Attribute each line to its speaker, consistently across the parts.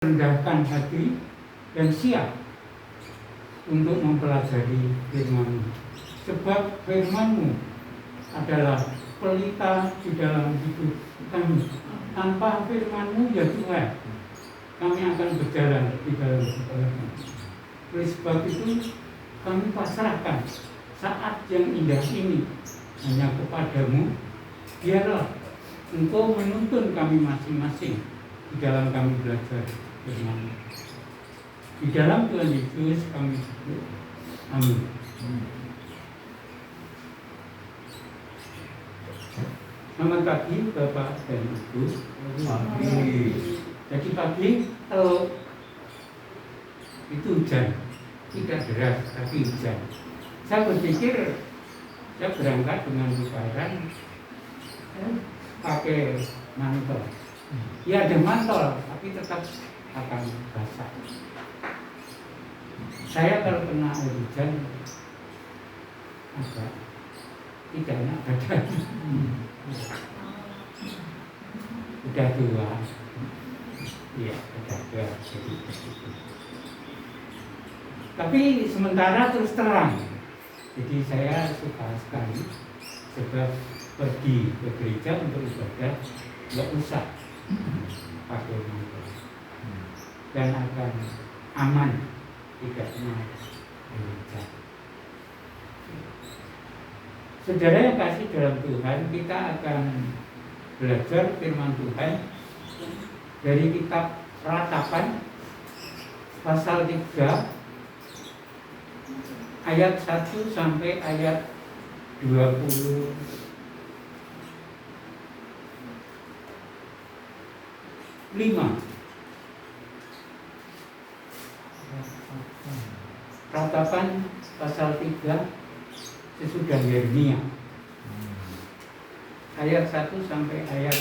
Speaker 1: rendahkan hati dan siap untuk mempelajari firman-Mu. Sebab firman-Mu adalah pelita di dalam hidup kami. Tanpa firman-Mu ya Tuhan, kami akan berjalan di dalam kegelapan. Oleh sebab itu kami pasrahkan saat yang indah ini hanya kepadamu. Biarlah Engkau menuntun kami masing-masing di dalam kami belajar firman-Mu. Di dalam Tuhan Yesus kami berdoa. Amin. Selamat pagi Bapak dan Ibu. Jadi pagi kalau itu hujan, tidak deras tapi hujan. Saya berpikir saya berangkat dengan lebaran pakai mantel. Ya ada mantel tapi tetap akan basah. Saya kalau kena air hujan agak tidak enak badan. Udah tua. Iya, udah tua. Tapi sementara terus terang. Jadi saya suka sekali sebab pergi ke gereja untuk ibadah nggak usah pakai mantel dan akan aman, tidak kena hujan. Saudara yang kasih dalam Tuhan, kita akan belajar firman Tuhan dari kitab Ratapan pasal 3 ayat 1 sampai ayat 25. Ratapan pasal 3 sesudah Yeremia ayat 1 sampai ayat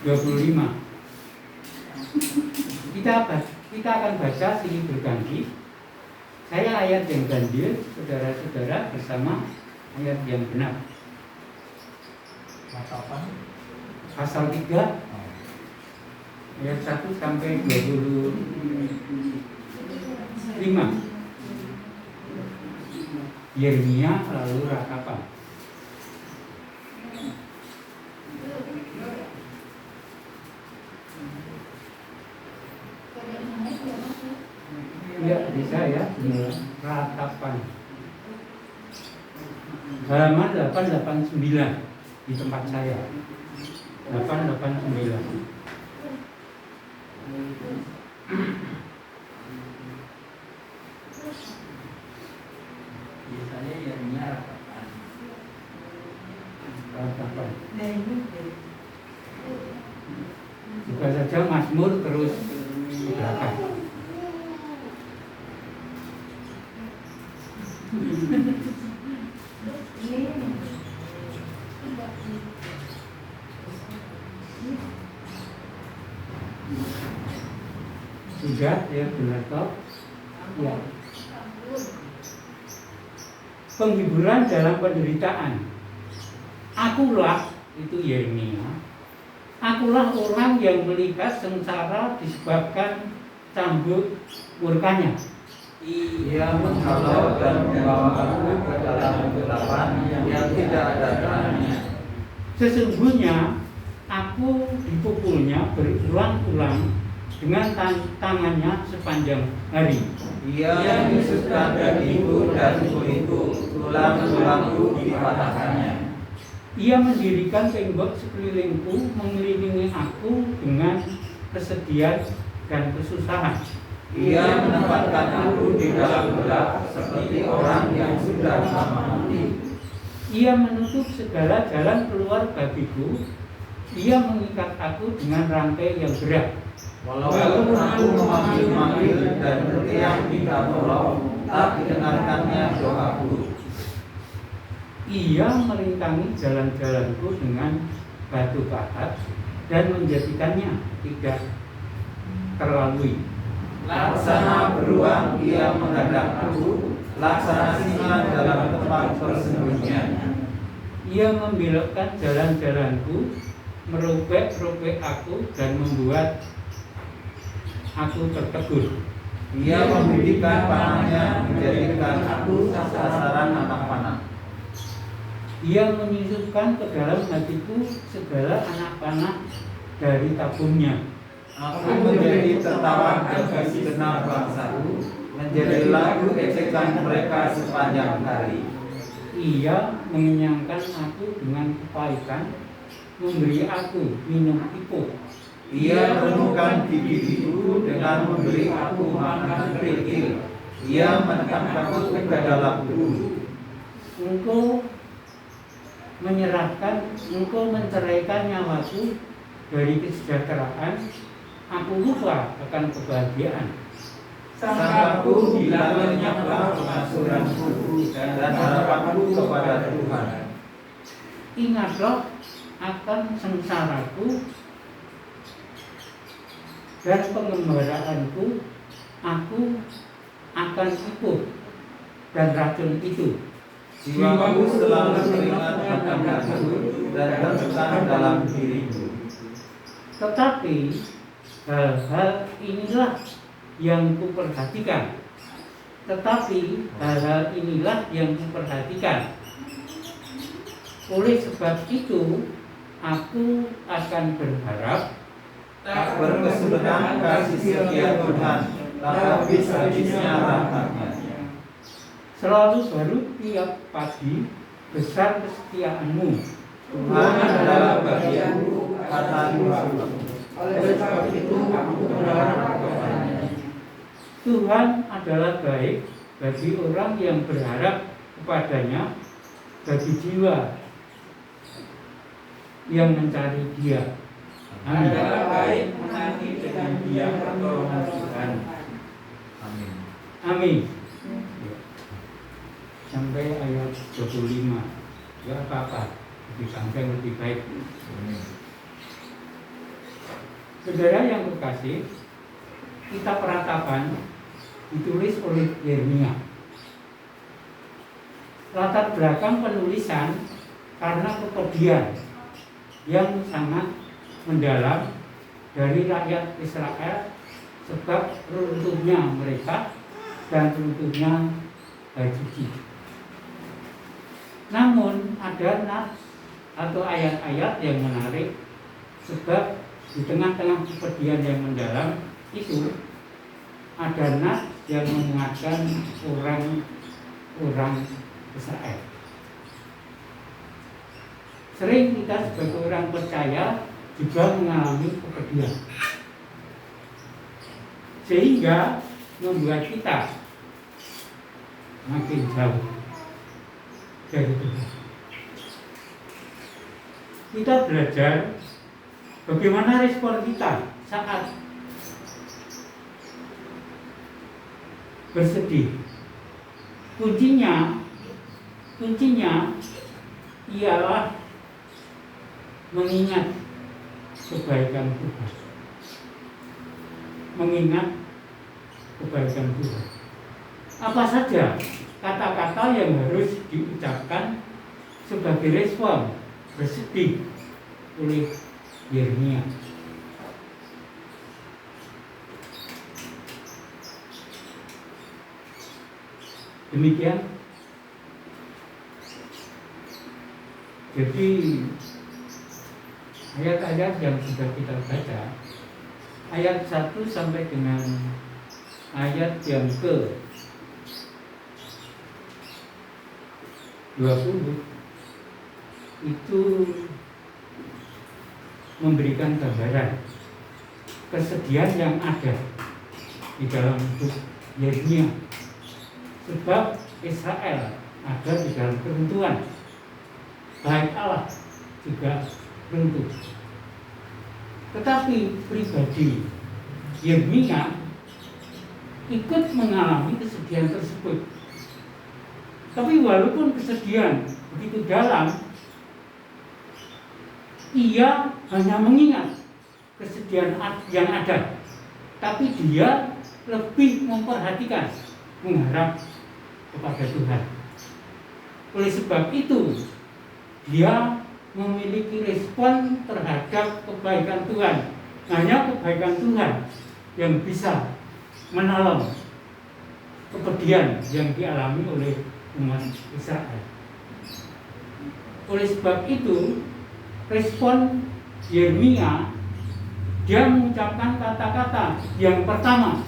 Speaker 1: 25. Kita akan baca silih berganti. Saya ayat yang ganjil, saudara-saudara bersama ayat yang benar. Pasal 3 ayat 1 sampai 25. Yeremia lalu Ratapan. Ya, bisa ya, Ratapan. Halaman 889 di tempat saya. 889.
Speaker 2: Biasanya Yeremia
Speaker 1: Ratapan. Buka saja Mazmur terus ke belakang. Sudah ya, benar toh? Ya. Penghiburan dalam penderitaan. Akulah, itu Yeremia. Akulah orang yang melihat sengsara disebabkan cambuk murkanya.
Speaker 2: Ia menghalau dan membawa aku ke dalam kegelapan yang tidak ada terangnya.
Speaker 1: Sesungguhnya aku dipukulnya berulang-ulang dengan tangannya sepanjang hari.
Speaker 2: Ia menyusutkan dagingku dan kulitku, tulang-tulangku dipatahkannya.
Speaker 1: Ia mendirikan tembok sekelilingku, mengelilingi aku dengan kesedihan dan kesusahan.
Speaker 2: Ia menempatkan aku di dalam gelap seperti orang yang sudah lama mati.
Speaker 1: Ia menutup segala jalan keluar bagiku. Ia mengikat aku dengan rantai yang berat.
Speaker 2: Walaupun aku memanggil-manggil dan berteriak minta tolong, tak didengarkannya doaku.
Speaker 1: Ia merintangi jalan-jalanku dengan batu pahat dan menjadikannya tidak terlalui.
Speaker 2: Laksana beruang ia menghadap aku, laksana singa dalam tempat persembunyiannya.
Speaker 1: Ia membelokkan jalan-jalanku, merobek-robek aku dan membuat aku tertegur.
Speaker 2: Ia membidikan panahnya, menjadikan aku sasaran anak panah.
Speaker 1: Ia menyusupkan ke dalam hatiku segala anak panah dari tabungnya.
Speaker 2: Aku menjadi tertawa bagi segenap bangsaku, menjadi lagu ejekan mereka sepanjang hari.
Speaker 1: Ia mengenyangkan aku dengan kepahitan, memberi aku minum ipuk.
Speaker 2: Ia menemukan gigiku dengan memberi aku makanan kerikil. Ia menetapkanku ke dalam bumi.
Speaker 1: Engkau menceraikan nyawaku dari kesejahteraan. Aku lupa akan kebahagiaan.
Speaker 2: Sangkaku bila lenyaplah pengasuranku dan harapanku kepada Tuhan.
Speaker 1: Ingatlah akan sengsaraku dan pengembaraanku. Aku akan ikut dan racun itu.
Speaker 2: Jiwaku selalu teringat akan aku dan tertekan dalam diriku.
Speaker 1: Tetapi hal-hal inilah yang kuperhatikan. Oleh sebab itu, aku akan berharap
Speaker 2: Tak berkesudahan kasih setia Tuhan, tak habis-habisnya rahmat-Nya.
Speaker 1: selalu baru tiap pagi, besar kesetiaan-Mu.
Speaker 2: Tuhan adalah bagianku, kata Tuhan. Oleh sebab itu aku berharap kepada-Nya.
Speaker 1: Tuhan adalah baik bagi orang yang berharap kepadanya, bagi jiwa yang mencari Dia. Amin.
Speaker 2: Adalah baik menanti dengan Dia pertolongan Tuhan. Amin.
Speaker 1: Amin. Sampai ayat 25. Gak apa-apa, lebih panjang lebih baik. Saudara yang terkasih, kitab Peratapan ditulis oleh Yeremia. Latar belakang penulisan karena kepedihan yang sangat mendalam dari rakyat Israel sebab runtuhnya mereka dan runtuhnya bait suci. Namun ada nas atau ayat-ayat yang menarik sebab di tengah-tengah kepedihan yang mendalam itu ada nas yang mengingatkan orang Israel. Sering kita sebagai orang percaya juga mengalami kepedihan, sehingga membuat kita makin jauh dari Tuhan. Kita belajar bagaimana respon kita saat bersedih. Kuncinya ialah mengingat kebaikan Tuhan. Mengingat kebaikan Tuhan. Apa saja kata-kata yang harus diucapkan sebagai respon bersedih oleh Yeremia? Demikian. Jadi ayat-ayat yang sudah kita baca, ayat 1 sampai dengan ayat yang ke 20 itu memberikan gambaran kesedihan yang ada di dalam hidup Yeremia, sebab Israel ada di dalam keruntuhan, baik Allah juga runtuh. Tetapi pribadi Yeremia ikut mengalami kesedihan tersebut. Tapi walaupun kesedihan begitu dalam, ia hanya mengingat kesedihan yang ada, tapi dia lebih memperhatikan, mengharap kepada Tuhan. Oleh sebab itu, dia memiliki respon terhadap kebaikan Tuhan. Hanya kebaikan Tuhan yang bisa menolong kepedihan yang dialami oleh umat Israel. Oleh sebab itu, respon Yeremia, dia mengucapkan kata-kata yang pertama.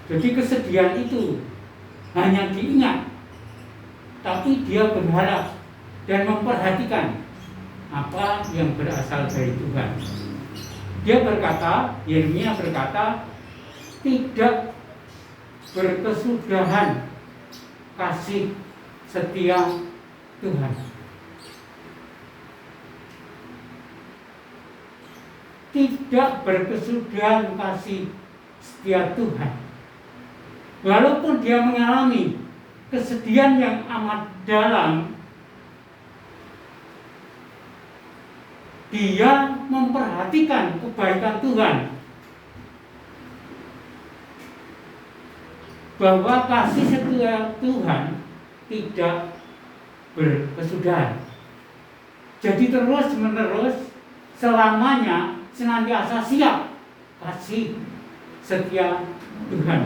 Speaker 1: Jadi kesedihan itu hanya diingat, tapi dia berharap dan memperhatikan apa yang berasal dari Tuhan. Dia berkata, Yeremia berkata, tidak berkesudahan kasih setia Tuhan. Tidak berkesudahan kasih setia Tuhan. Walaupun dia mengalami kesedihan yang amat dalam, dia memperhatikan kebaikan Tuhan, bahwa kasih setia Tuhan tidak berkesudahan. Jadi terus menerus selamanya senantiasa siap kasih setia Tuhan.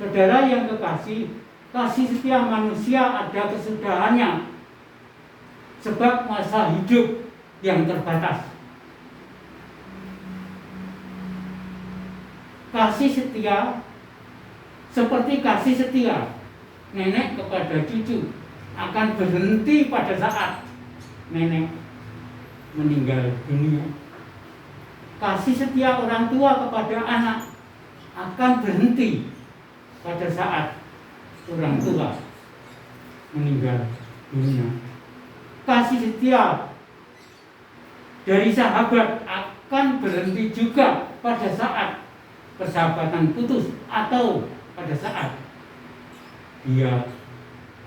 Speaker 1: Saudara yang kekasih, kasih setia manusia ada kesudahannya, sebab masa hidup yang terbatas. Kasih setia seperti kasih setia nenek kepada cucu akan berhenti pada saat nenek meninggal dunia. Kasih setia orang tua kepada anak akan berhenti pada saat orang tua meninggal dunia. Kasih setia dari sahabat akan berhenti juga pada saat persahabatan putus atau pada saat dia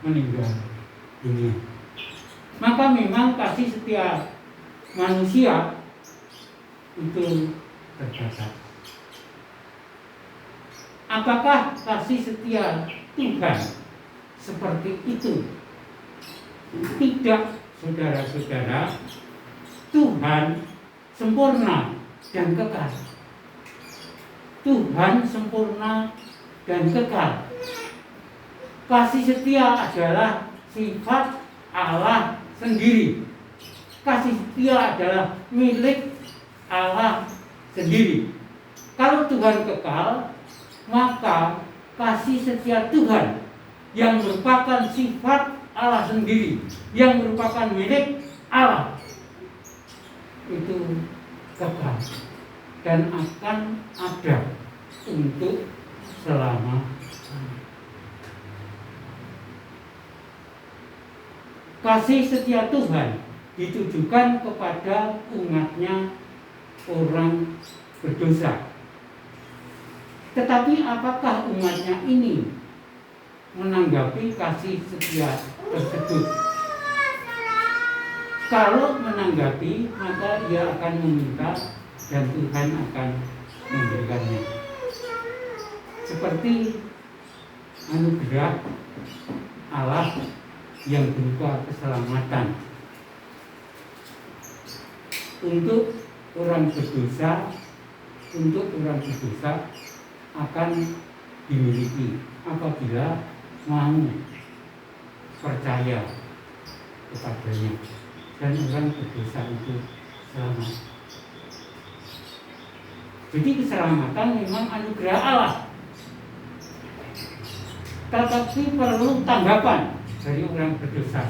Speaker 1: meninggal dunia. Maka memang kasih setia manusia itu terbatas. Apakah kasih setia Tuhan seperti itu? Tidak, saudara-saudara. Tuhan sempurna dan kekal. Tuhan sempurna dan kekal. Kasih setia adalah sifat Allah sendiri. Kasih setia adalah milik Allah sendiri. Kalau Tuhan kekal, maka kasih setia Tuhan yang merupakan sifat Allah sendiri, yang merupakan milik Allah, itu kekal dan akan ada untuk selama. Kasih setia Tuhan ditujukan kepada umatnya orang berdosa. Tetapi apakah umatnya ini menanggapi kasih setia tersebut? Kalau menanggapi, maka ia akan meminta dan Tuhan akan memberikannya. Seperti anugerah Allah yang berupa keselamatan untuk orang berdosa, akan dimiliki apabila mau percaya kepadanya dan orang berdosa itu selamat. Jadi keselamatan memang anugerah Allah, tetapi perlu tanggapan dari orang berdosa.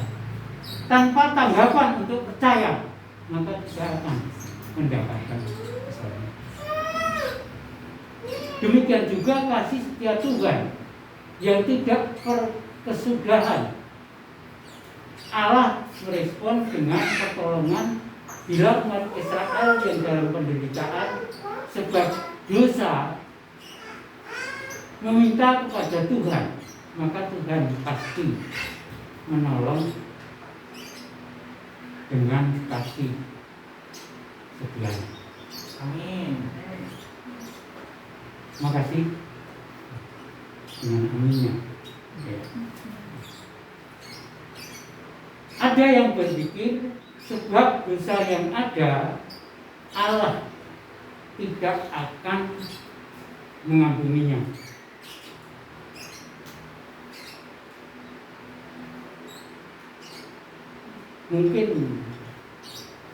Speaker 1: Tanpa tanggapan untuk percaya, maka tidak akan mendapatkan keselamatan. Demikian juga kasih setia Tuhan yang tidak berkesudahan. Allah merespon dengan pertolongan bila umat Israel yang dalam penderitaan sebab dosa meminta kepada Tuhan, maka Tuhan pasti menolong dengan kasih setia. Amin. Terima kasih dengan aminnya. Ya. Ada yang berpikir sebab dosa yang ada, Allah tidak akan mengampuninya. Mungkin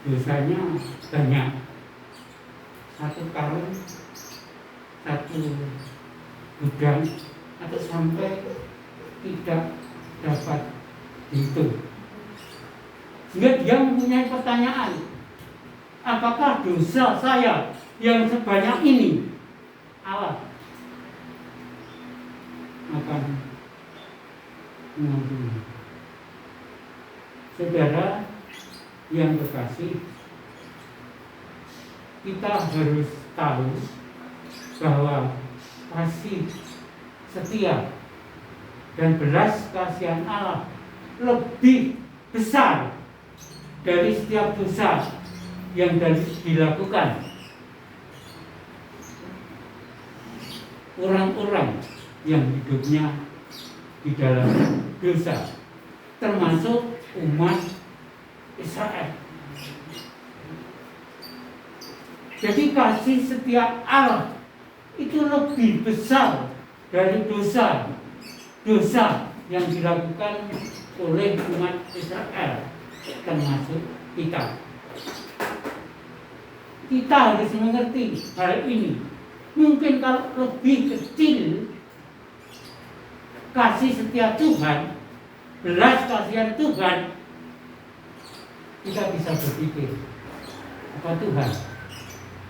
Speaker 1: dosanya banyak, 1 karung, 1 gudang, atau sampai tidak dapat dihitung. Sehingga dia mempunyai pertanyaan, apakah dosa saya yang sebanyak ini Allah akan mengampuni? Saudara yang terkasih, kita harus tahu bahwa kasih setia dan belas kasihan Allah lebih besar dari setiap dosa yang dilakukan orang-orang yang hidupnya di dalam dosa, termasuk umat Israel. Jadi kasih setia Allah itu lebih besar dari dosa yang dilakukan oleh umat Israel, termasuk kita. Kita harus mengerti hal ini. Mungkin kalau lebih kecil kasih setia Tuhan, belas kasihan Tuhan, kita bisa berpikir, apa Tuhan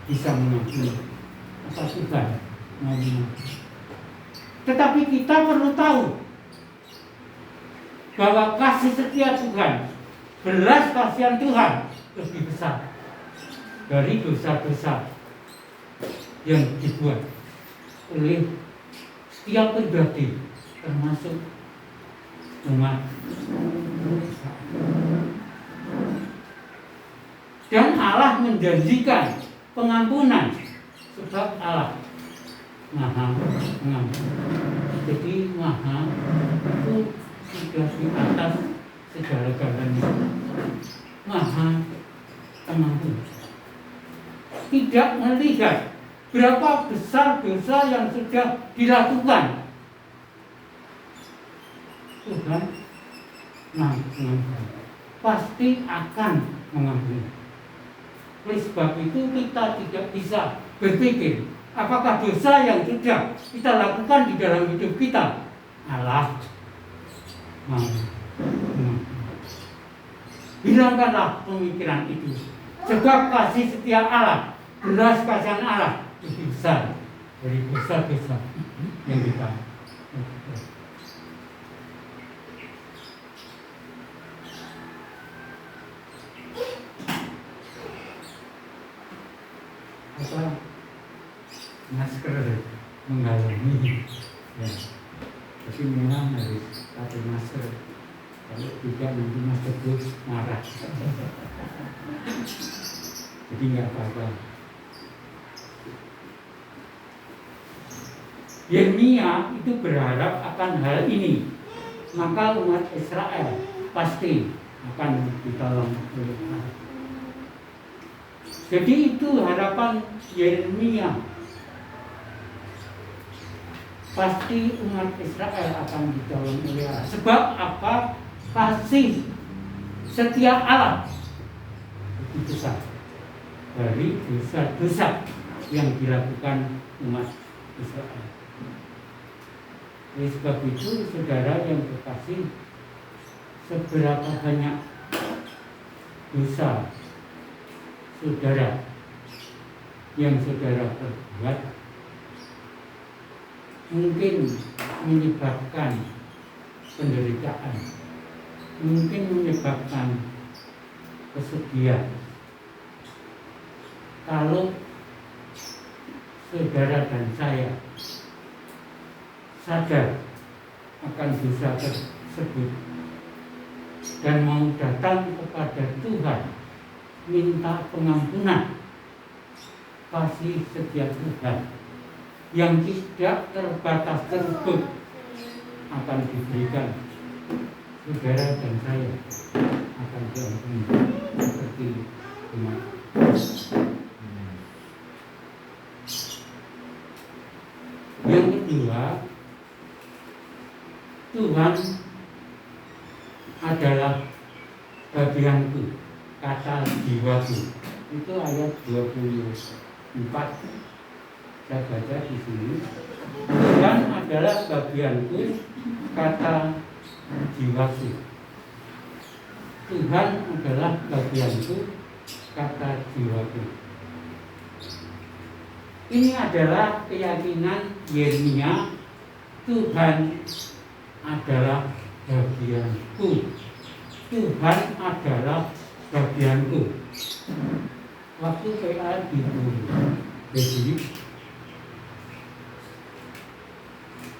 Speaker 1: bisa mengampuni? Apa Tuhan mau mengampuni? Tetapi kita perlu tahu bahwa kasih setia Tuhan, belas kasihan Tuhan lebih besar dari dosa-dosa yang dibuat oleh setiap pribadi, termasuk umat Israel. Dan Allah menjanjikan pengampunan sebab Allah Maha Pengampun. Jadi Maha itu sudah di atas segala-galanya, Maha Pengampun. Tidak melihat berapa besar dosa yang sudah dilakukan, Tuhan pasti akan mengampuni. Oleh sebab itu kita tidak bisa berpikir apakah dosa yang sudah kita lakukan di dalam hidup kita Allah mau mengampuni. Hilangkanlah pemikiran itu, sebab kasih setia Allah, belas kasihan Allah lebih besar dari dosa-dosa yang kita lakukan. Apa masker menghalangi ya, tapi memang harus pakai masker, kalau tidak nanti Mas Teguh marah. Jadi nggak apa-apa. Yeremia itu berharap akan hal ini, maka umat Israel pasti akan ditolong oleh Allah. Jadi itu harapan Yeremia. Pasti umat Israel akan ditolong oleh Allah. Sebab apa? Kasih setia Allah lebih besar dari dosa-dosa yang dilakukan umat Israel. Oleh sebab itu, saudara yang terkasih, seberapa banyak dosa saudara yang saudara perbuat mungkin menyebabkan penderitaan, mungkin menyebabkan kesedihan. Kalau saudara dan saya sadar akan dosa tersebut dan mau datang kepada Tuhan, minta pengampunan, kasih setia Tuhan yang tidak terbatas tersebut akan diberikan, saudara dan saya akan diampuni seperti umat. Yang kedua, Tuhan adalah bagianku, kata jiwaku. Itu ayat 24. Saya baca di sini. Tuhan adalah bagianku, kata jiwaku. Tuhan adalah bagianku, kata jiwaku. Ini adalah keyakinan Yeremia. Tuhan adalah bagianku. Tuhan adalah bagianku. Waktu PA di Bedi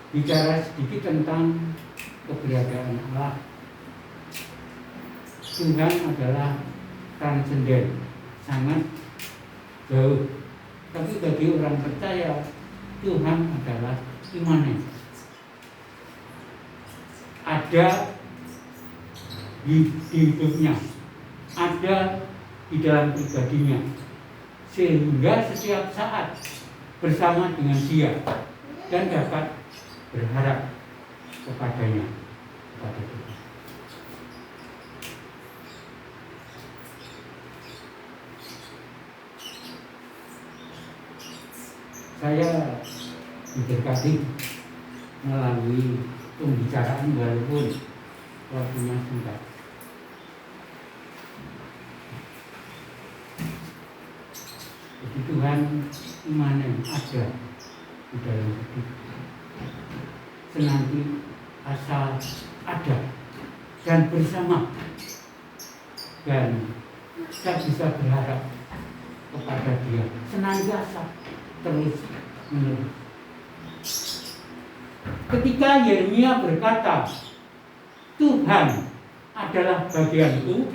Speaker 1: bicara sedikit tentang keberadaan Allah. Tuhan adalah transenden, sangat jauh. Tapi bagi orang percaya, Tuhan adalah imanen. Ada di hidupnya, ada di dalam pribadinya, sehingga setiap saat bersama dengan Dia dan dapat berharap kepadanya, kepada Tuhan. Saya diberkati melalui pembicaraan walaupun waktunya singkat. Jadi Tuhan imanen ada di dalam hidup, senantiasa ada dan bersama, dan saya bisa berharap kepada Dia senantiasa terus menerus. Ketika Yeremia berkata, Tuhan adalah bagianku,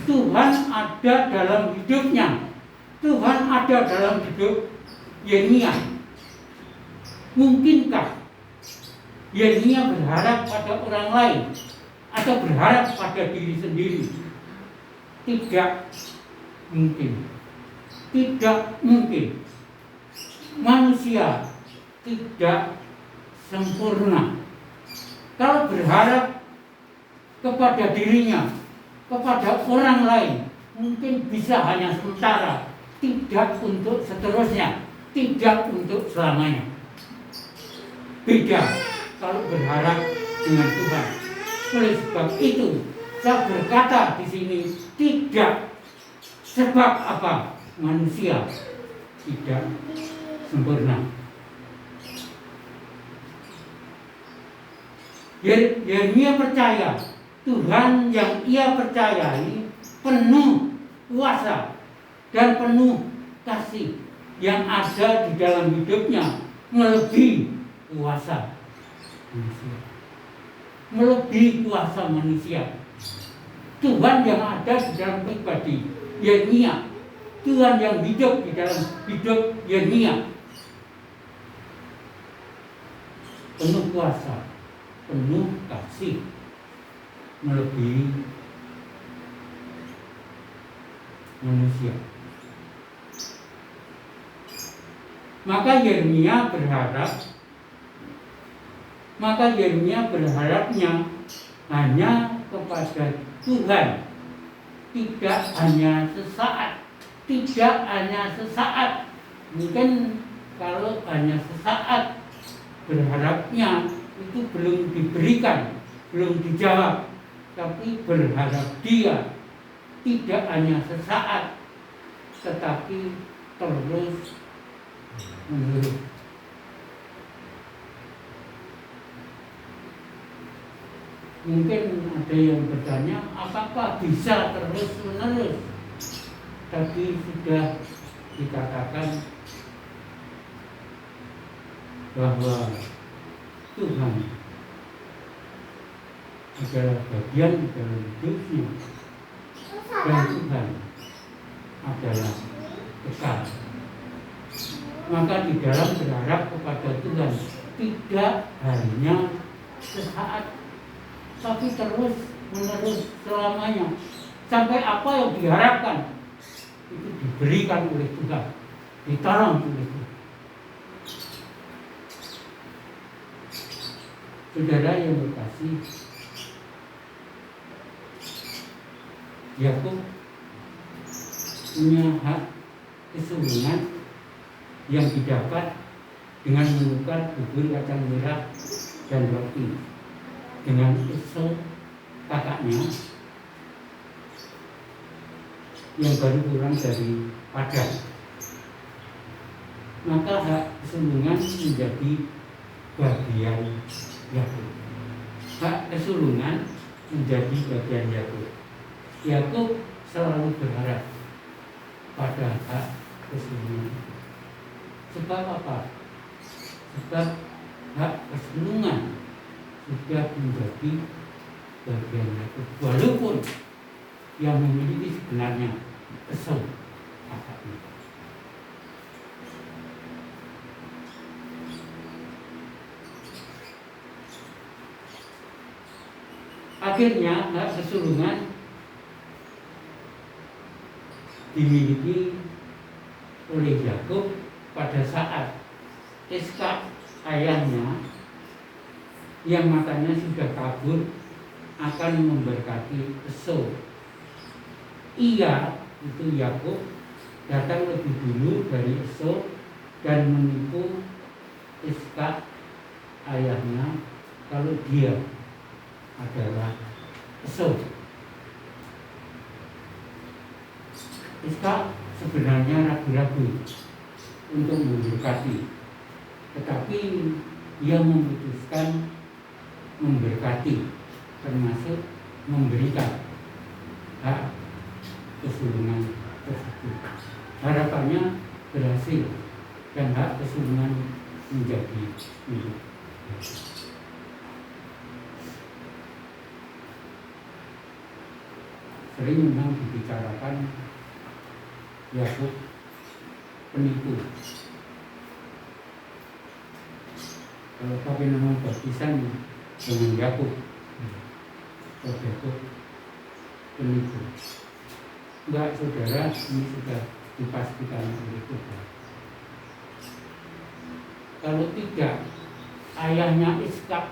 Speaker 1: Tuhan ada dalam hidupnya, Tuhan ada dalam hidup Yeremia. Mungkinkah Yeremia berharap pada orang lain atau berharap pada diri sendiri? Tidak mungkin. Tidak mungkin. Manusia tidak sempurna. Kalau berharap kepada dirinya, kepada orang lain, mungkin bisa hanya sementara, tidak untuk seterusnya, tidak untuk selamanya. Beda kalau berharap dengan Tuhan. Oleh sebab itu, saya berkata di sini, tidak. Sebab apa? Manusia tidak sempurna. Yeremia percaya Tuhan yang ia percayai penuh kuasa dan penuh kasih yang ada di dalam hidupnya, melebihi kuasa manusia. Melebihi kuasa manusia. Tuhan yang ada di dalam pribadi Yeremia, Tuhan yang hidup di dalam hidup Yeremia, penuh kuasa, penuh kasih, melebihi manusia. Maka Yeremia berharapnya hanya kepada Tuhan, tidak hanya sesaat. Mungkin kalau hanya sesaat berharapnya itu belum diberikan, belum dijawab, tapi berharap Dia tidak hanya sesaat, tetapi terus menerus. Mungkin ada yang bertanya, apakah bisa terus menerus? Tadi sudah dikatakan bahwa Tuhan adalah bagian dalam hidupnya, dan Tuhan adalah kekal. Maka di dalam berharap kepada Tuhan tidak hanya sesaat, tapi terus menerus selamanya. Sampai apa yang diharapkan itu diberikan oleh Tuhan, ditolong oleh Tuhan. Saudara yang berkasih, Yakub punya hak kesulungan yang didapat dengan menukar bubur kacang merah dan roti dengan Esau kakaknya yang baru pulang dari Padang. Maka hak kesulungan menjadi bagian Yakub. Hak kesulungan menjadi bagian Yakub. Yakub selalu berharap pada hak kesulungan. Sebab apa? Sebab hak kesulungan sudah menjadi bagian Yakub. Walaupun yang memiliki sebenarnya Esau kakaknya. Akhirnya hak kesulungan dimiliki oleh Yakub pada saat Iskak ayahnya yang matanya sudah kabur akan memberkati Esau. Ia, itu Yakub, datang lebih dulu dari Esau dan menipu Iskak ayahnya kalau dia adalah Esau. Iskak sebenarnya ragu-ragu untuk memberkati, tetapi ia memutuskan memberkati, termasuk memberikan hak kesulungan tersebut. Harapannya berhasil dan hak kesulungan menjadi milik. Sering memang dibicarakan Yakub penipu. Kalau pakai nama baptisan dengan Yakub, Yakub penipu. Enggak, saudara, ini sudah dipastikan oleh Tuhan. Kalau tidak, ayahnya Iskak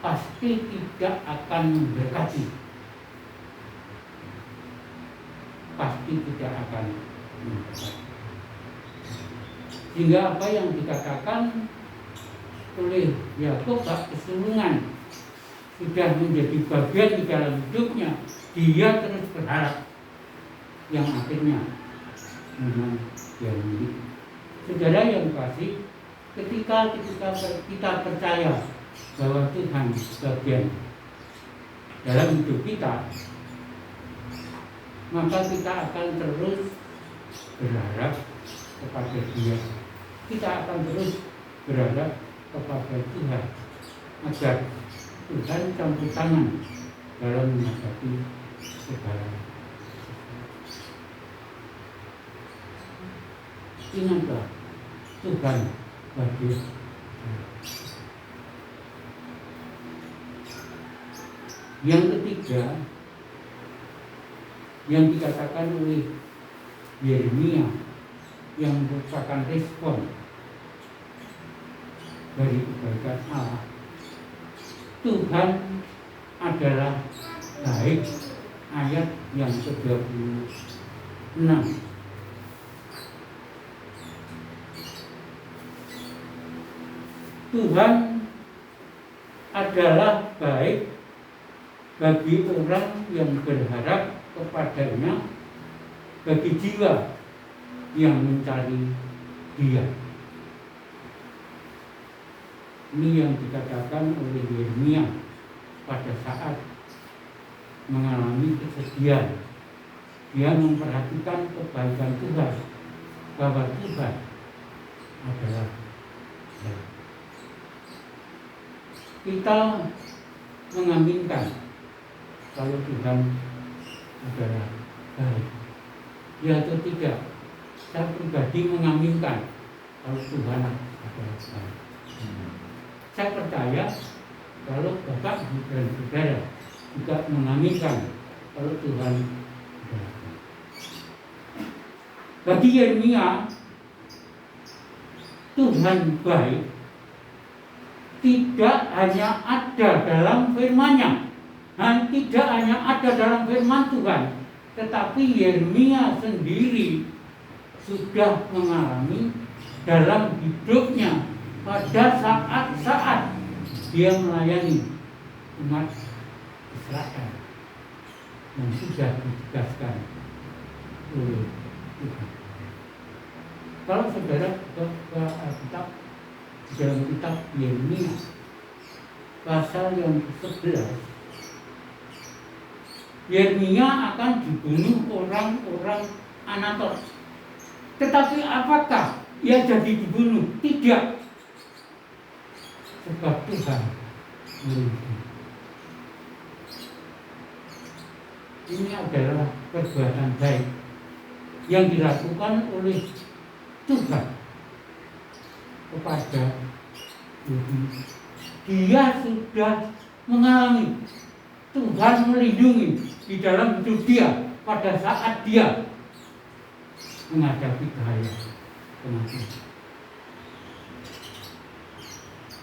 Speaker 1: pasti tidak akan memberkati. Pasti tidak akan memberkati. Sehingga apa yang dikatakan oleh Yakub, hak kesulungan sudah menjadi bagian di dalam hidupnya, dia terus berharap yang akhirnya memang dia milik. Saudara yang kasih, ketika kita percaya bahwa Tuhan bagian dalam hidup kita, maka kita akan terus berharap kepada Dia. Kita akan terus berharap kepada Tuhan agar Tuhan campur tangan dalam menghadapi segala. Ingatlah, Tuhan bagian. Yang ketiga, yang dikatakan oleh Yeremia, yang merupakan respon dari kebaikan Allah. Tuhan adalah baik, ayat yang ke-26. Tuhan adalah baik bagi orang yang berharap kepadanya, bagi jiwa yang mencari Dia. Ini yang dikatakan oleh Yeremia pada saat mengalami kesedihan. Dia memperhatikan kebaikan Tuhan, bahwa Tuhan adalah baik. Kita mengaminkan kalau Tuhan adalah baik. Ya atau tidak? Saya pribadi mengaminkan kalau Tuhan adalah baik. Saya percaya kalau Bapak dan Saudara juga mengaminkan kalau Tuhan berkata. Bagi Yeremia, Tuhan baik tidak hanya ada dalam firman-Nya, tidak hanya ada dalam firman Tuhan, tetapi Yeremia sendiri sudah mengalami dalam hidupnya pada saat-saat dia melayani umat Israel yang sudah ditugaskan oleh Tuhan. Kalau saudara ke Alkitab, dalam kitab Yeremia pasal yang ke-11, Yeremia akan dibunuh orang-orang Anatot. Tetapi apakah ia jadi dibunuh? Tidak. Sebab Tuhan melindungi. Ini adalah perbuatan baik yang dilakukan oleh Tuhan kepada Yeremia. Dia sudah mengalami Tuhan melindungi di dalam hidup dia pada saat dia menghadapi bahaya kematian.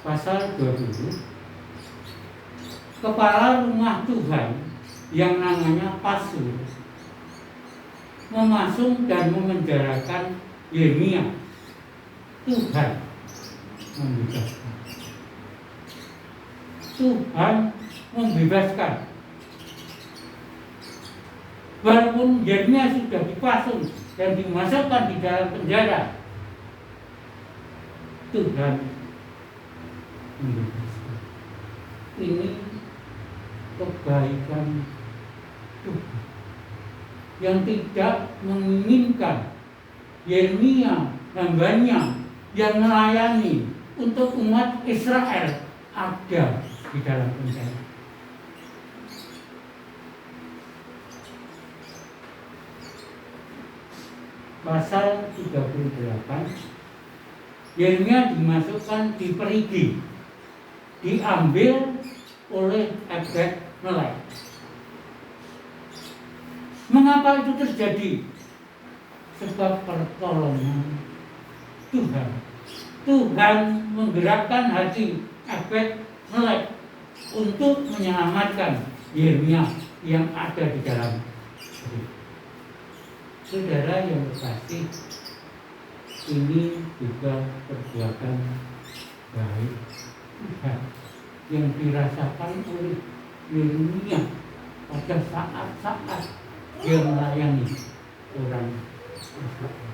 Speaker 1: Pasal 20, kepala rumah Tuhan yang namanya Pasur memasung dan memenjarakan Yeremia. Tuhan membebaskan. Tuhan membebaskan. Walaupun Yeremia sudah dipasung dan dimasukkan di dalam penjara, Tuhan membebaskan. Ini kebaikan Tuhan yang tidak menginginkan Yeremia hambanya yang melayani untuk umat Israel ada di dalam penjara. Pasal 38, Yeremia dimasukkan di perigi, diambil oleh Ebed-Melek. Mengapa itu terjadi? Sebab pertolongan Tuhan. Tuhan menggerakkan hati Ebed-Melek untuk menyelamatkan Yeremia yang ada di dalam perigi. Saudara yang terkasih, ini juga perbuatan baik Tuhan yang dirasakan oleh Yeremia pada saat-saat dia melayani orang Israel.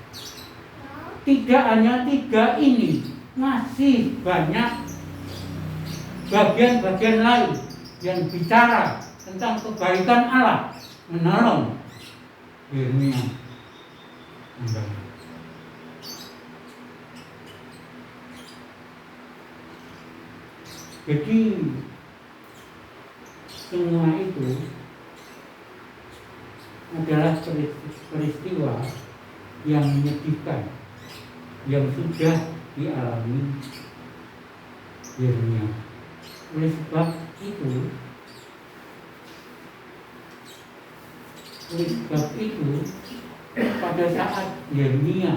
Speaker 1: Tidak hanya 3 ini, masih banyak bagian-bagian lain yang bicara tentang kebaikan Allah menolong Yeremia. Jadi semua itu adalah peristiwa yang menyedihkan yang sudah dialami Yeremia. Oleh sebab itu pada saat Yeremia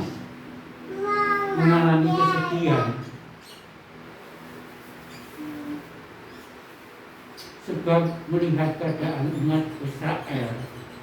Speaker 1: mengalami kesedihan sebab melihat keadaan umat Israel